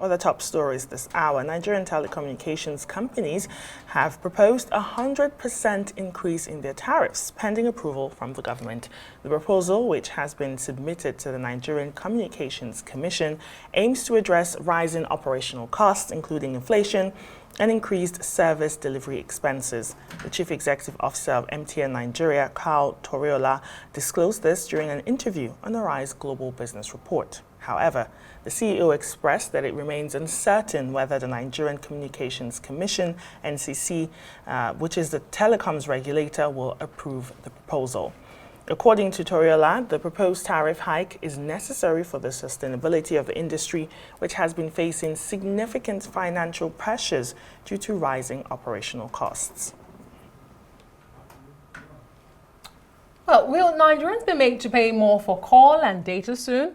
Other top stories this hour. Nigerian telecommunications companies have proposed a 100% increase in their tariffs, pending approval from the government. The proposal, which has been submitted to the Nigerian Communications Commission, aims to address rising operational costs, including inflation, and increased service delivery expenses. The Chief Executive Officer of MTN Nigeria, Carl Toriola, disclosed this during an interview on the Rise Global Business Report. However, the CEO expressed that it remains uncertain whether the Nigerian Communications Commission, NCC, which is the telecoms regulator, will approve the proposal. According to Toriola, the proposed tariff hike is necessary for the sustainability of the industry, which has been facing significant financial pressures due to rising operational costs. Well, will Nigerians be made to pay more for call and data soon?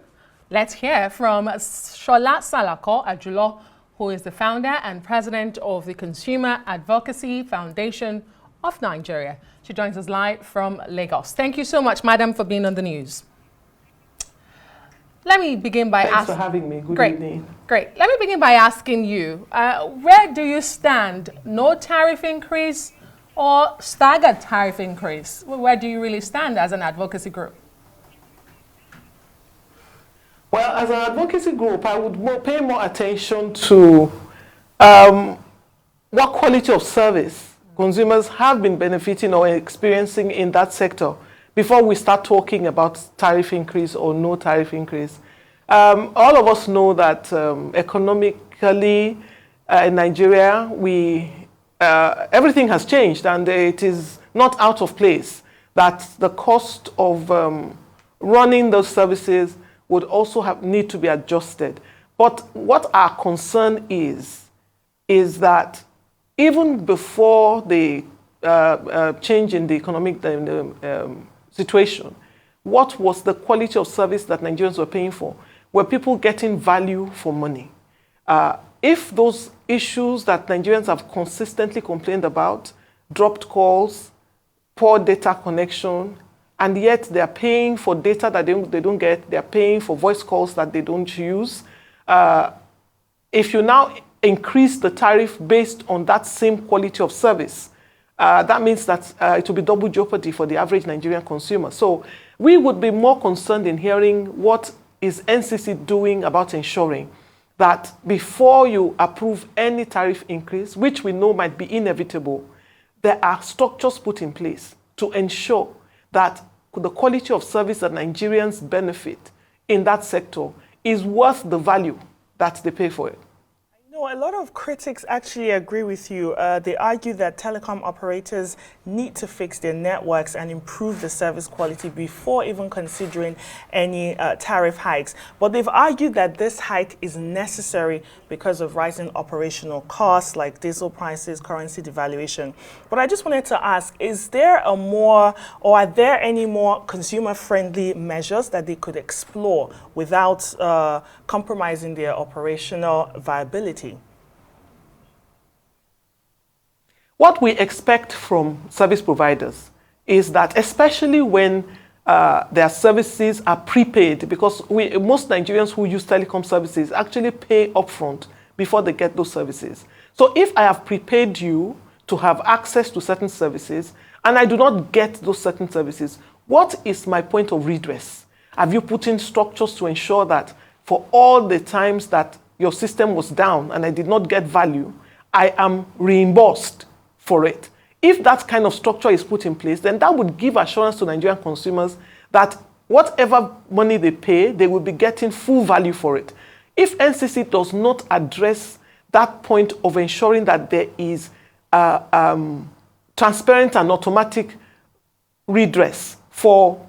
Let's hear from Sola Salako-Ajulo, who is the founder and president of the Consumer Advocacy Foundation of Nigeria. She joins us live from Lagos. Thank you so much, madam, for being on the news. Let me begin by Thanks for having me. Good evening. Great. Let me begin by asking you, where do you stand? No tariff increase or staggered tariff increase? Where do you really stand as an advocacy group? Well, as an advocacy group, I would pay more attention to what quality of service consumers have been benefiting or experiencing in that sector before we start talking about tariff increase or no tariff increase. All of us know that economically in Nigeria, everything has changed, and it is not out of place that the cost of running those services would also need to be adjusted. But what our concern is that even before the change in the economic situation, what was the quality of service that Nigerians were paying for? Were people getting value for money? If those issues that Nigerians have consistently complained about, dropped calls, poor data connection, and yet they're paying for data that they don't get, they're paying for voice calls that they don't use. If you now increase the tariff based on that same quality of service, that means that it will be double jeopardy for the average Nigerian consumer. So we would be more concerned in hearing what is NCC doing about ensuring that before you approve any tariff increase, which we know might be inevitable, there are structures put in place to ensure that the quality of service that Nigerians benefit in that sector is worth the value that they pay for it. A lot of critics actually agree with you. They argue that telecom operators need to fix their networks and improve the service quality before even considering any tariff hikes. But they've argued that this hike is necessary because of rising operational costs like diesel prices, currency devaluation. But I just wanted to ask, is there are there any more consumer-friendly measures that they could explore without compromising their operational viability? What we expect from service providers is that, especially when their services are prepaid, because most Nigerians who use telecom services actually pay upfront before they get those services. So if I have prepaid you to have access to certain services and I do not get those certain services, what is my point of redress? Have you put in structures to ensure that for all the times that your system was down and I did not get value, I am reimbursed for it? If that kind of structure is put in place, then that would give assurance to Nigerian consumers that whatever money they pay, they will be getting full value for it. If NCC does not address that point of ensuring that there is transparent and automatic redress for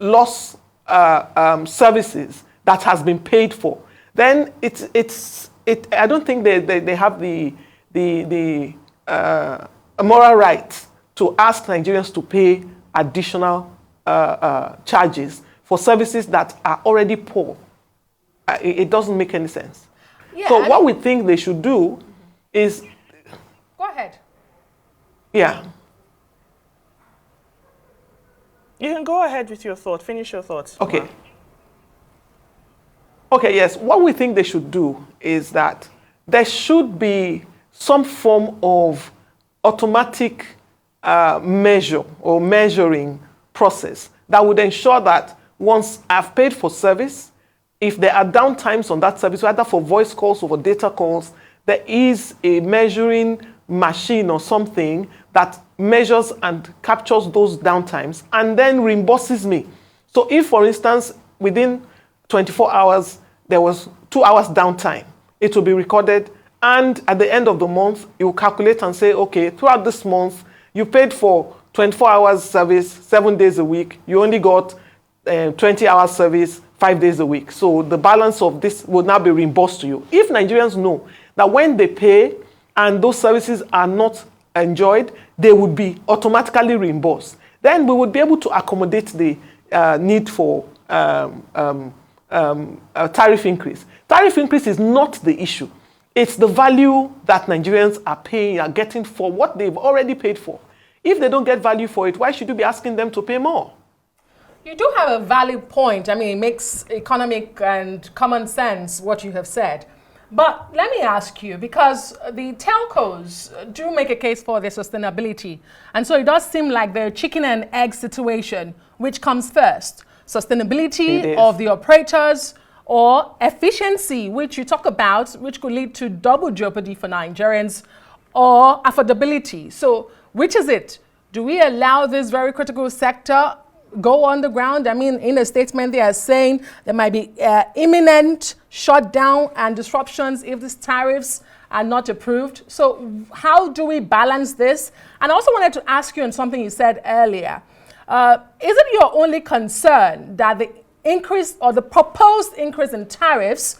lost services that has been paid for, then I don't think they have the moral right to ask Nigerians to pay additional charges for services that are already poor. It doesn't make any sense. Yeah, so what we think they should do is... Go ahead. Yeah. You can go ahead with your thought. Finish your thoughts. Okay. Okay, yes. What we think they should do is that there should be some form of automatic measure or measuring process that would ensure that once I've paid for service, if there are downtimes on that service, whether for voice calls or for data calls, there is a measuring machine or something that measures and captures those downtimes and then reimburses me. So if, for instance, within 24 hours, there was 2 hours downtime, it will be recorded, and at the end of the month, you will calculate and say, okay, throughout this month, you paid for 24 hours service, 7 days a week. You only got 20 hours service, 5 days a week. So the balance of this will now be reimbursed to you. If Nigerians know that when they pay and those services are not enjoyed, they would be automatically reimbursed, then we would be able to accommodate the need for a tariff increase. Tariff increase is not the issue. It's the value that Nigerians are getting for what they've already paid for. If they don't get value for it, why should you be asking them to pay more? You do have a valid point. I mean, it makes economic and common sense what you have said. But let me ask you, because the telcos do make a case for their sustainability. And so it does seem like the chicken and egg situation, which comes first? Sustainability of the operators, or efficiency, which you talk about, which could lead to double jeopardy for Nigerians, or affordability. So which is it? Do we allow this very critical sector go underground? I mean, in a statement, they are saying there might be imminent shutdown and disruptions if these tariffs are not approved. So how do we balance this? And I also wanted to ask you on something you said earlier. Is it your only concern that the increase or the proposed increase in tariffs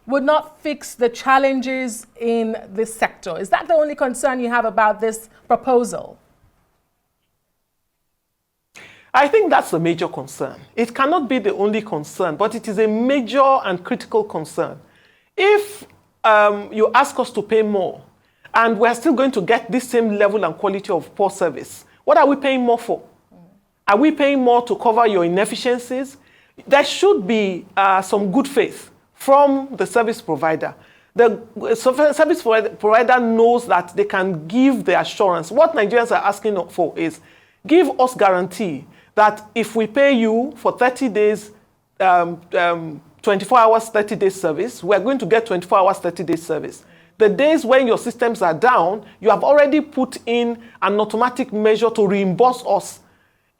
would not fix the challenges in this sector? Is that the only concern you have about this proposal? I think that's a major concern. It cannot be the only concern, but it is a major and critical concern. If you ask us to pay more and we're still going to get this same level and quality of poor service, what are we paying more for? Are we paying more to cover your inefficiencies? There should be some good faith from the service provider. The service provider knows that they can give the assurance. What Nigerians are asking for is, give us guarantee that if we pay you for 30 days, 24 hours, 30 days service, we're going to get 24 hours, 30 days service. The days when your systems are down, you have already put in an automatic measure to reimburse us.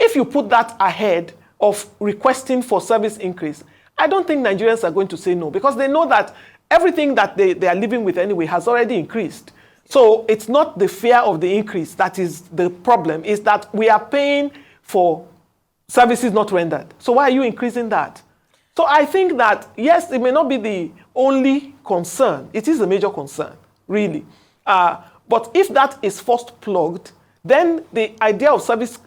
If you put that ahead of requesting for service increase, I don't think Nigerians are going to say no, because they know that everything that they are living with anyway has already increased. So it's not the fear of the increase that is the problem, is that we are paying for services not rendered. So why are you increasing that? So I think that, yes, it may not be the only concern. It is a major concern, really. But if that is first plugged, then the idea of service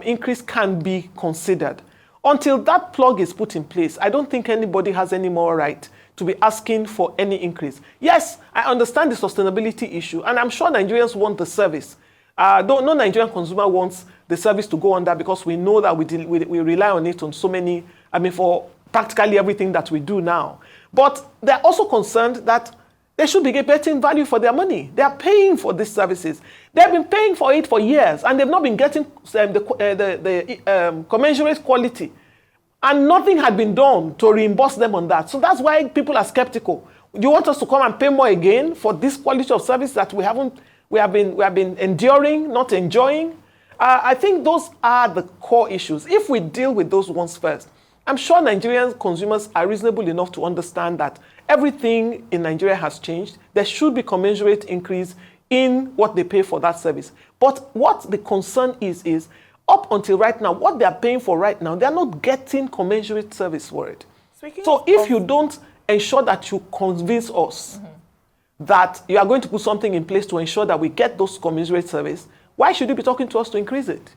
increase can be considered. Until that plug is put in place, I don't think anybody has any more right to be asking for any increase. Yes, I understand the sustainability issue, and I'm sure Nigerians want the service. No Nigerian consumer wants the service to go under, because we know that we rely on it on so many, for practically everything that we do now. But they're also concerned that they should be getting value for their money. They are paying for these services. They've been paying for it for years, and they've not been getting the commensurate quality. And nothing had been done to reimburse them on that. So that's why people are skeptical. You want us to come and pay more again for this quality of service that we have been enduring, not enjoying? I think those are the core issues. If we deal with those ones first, I'm sure Nigerian consumers are reasonable enough to understand that everything in Nigeria has changed. There should be commensurate increase in what they pay for that service. But what the concern is up until right now, what they are paying for right now, they are not getting commensurate service for it. So if you don't ensure that you convince us that you are going to put something in place to ensure that we get those commensurate service, why should you be talking to us to increase it?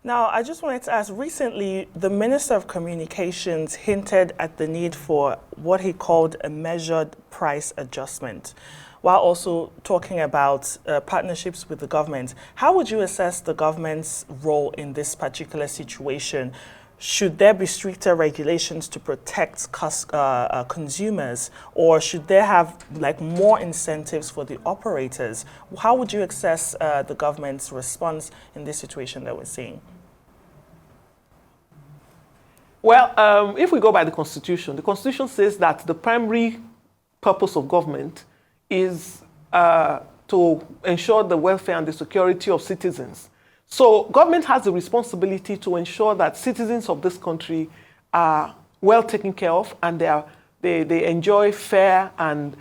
Now, I just wanted to ask, recently, the Minister of Communications hinted at the need for what he called a measured price adjustment, while also talking about partnerships with the government. How would you assess the government's role in this particular situation, should there be stricter regulations to protect consumers, or should there have like more incentives for the operators? How would you assess the government's response in this situation that we're seeing? Well, if we go by the Constitution says that the primary purpose of government is to ensure the welfare and the security of citizens. So government has the responsibility to ensure that citizens of this country are well taken care of, and they enjoy fair and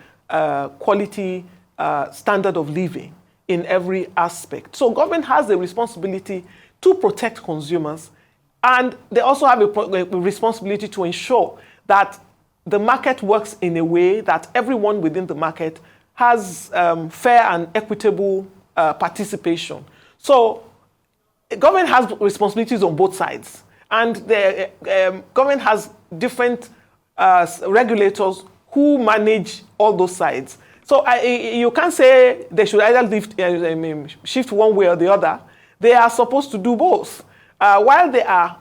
quality standard of living in every aspect. So government has the responsibility to protect consumers, and they also have a responsibility to ensure that the market works in a way that everyone within the market has fair and equitable participation. So government has responsibilities on both sides, and the government has different regulators who manage all those sides. So you can't say they should either shift one way or the other. They are supposed to do both. While they are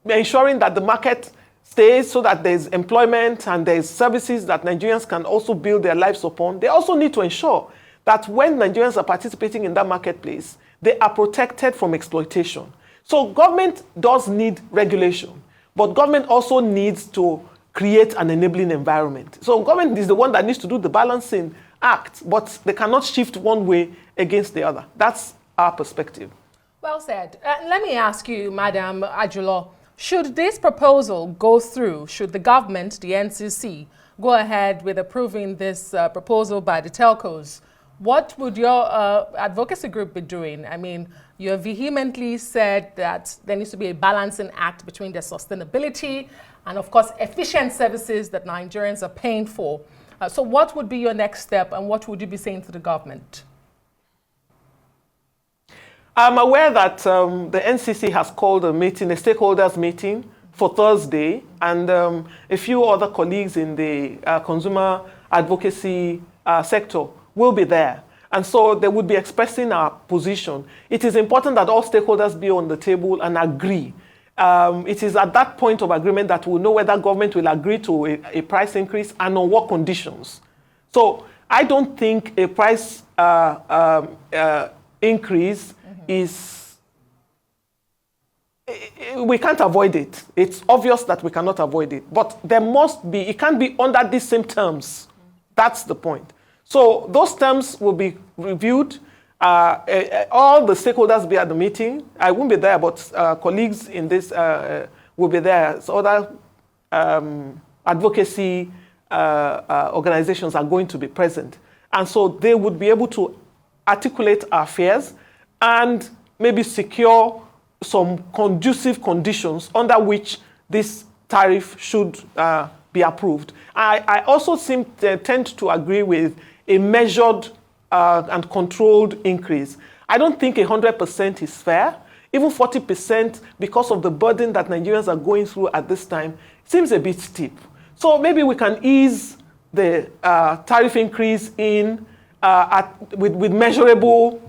ensuring that the market stays so that there's employment and there's services that Nigerians can also build their lives upon, they also need to ensure that when Nigerians are participating in that marketplace, they are protected from exploitation. So government does need regulation, but government also needs to create an enabling environment. So government is the one that needs to do the balancing act, but they cannot shift one way against the other. That's our perspective. Well said. Let me ask you, Madam Ajulo, should this proposal go through, should the government, the NCC, go ahead with approving this proposal by the telcos, what would your advocacy group be doing? I mean, you have vehemently said that there needs to be a balancing act between the sustainability and, of course, efficient services that Nigerians are paying for. So what would be your next step, and what would you be saying to the government? I'm aware that the NCC has called a meeting, a stakeholders meeting for Thursday, and a few other colleagues in the consumer advocacy sector will be there. And so they would be expressing our position. It is important that all stakeholders be on the table and agree. It is at that point of agreement that we'll know whether government will agree to a price increase and on what conditions. So I don't think a price increase is, we can't avoid it. It's obvious that we cannot avoid it, but there must be, it can't be under these same terms. That's the point. So those terms will be reviewed. All the stakeholders be at the meeting. I won't be there, but colleagues in this will be there. So other advocacy organizations are going to be present. And so they would be able to articulate our fears and maybe secure some conducive conditions under which this tariff should be approved. I also tend to agree with a measured and controlled increase. I don't think 100% is fair. Even 40%, because of the burden that Nigerians are going through at this time, seems a bit steep. So maybe we can ease the tariff increase in with measurable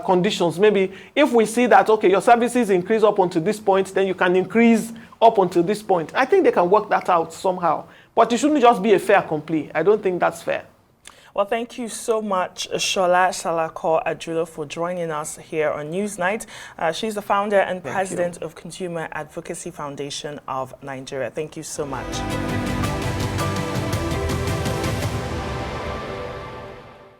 conditions. Maybe if we see that, okay, your services increase up until this point, then you can increase up until this point. I think they can work that out somehow. But it shouldn't just be a fait accompli. I don't think that's fair. Well, thank you so much, Sola Salako-Ajulo, for joining us here on Newsnight. She's the founder and president of Consumer Advocacy Foundation of Nigeria. Thank you so much.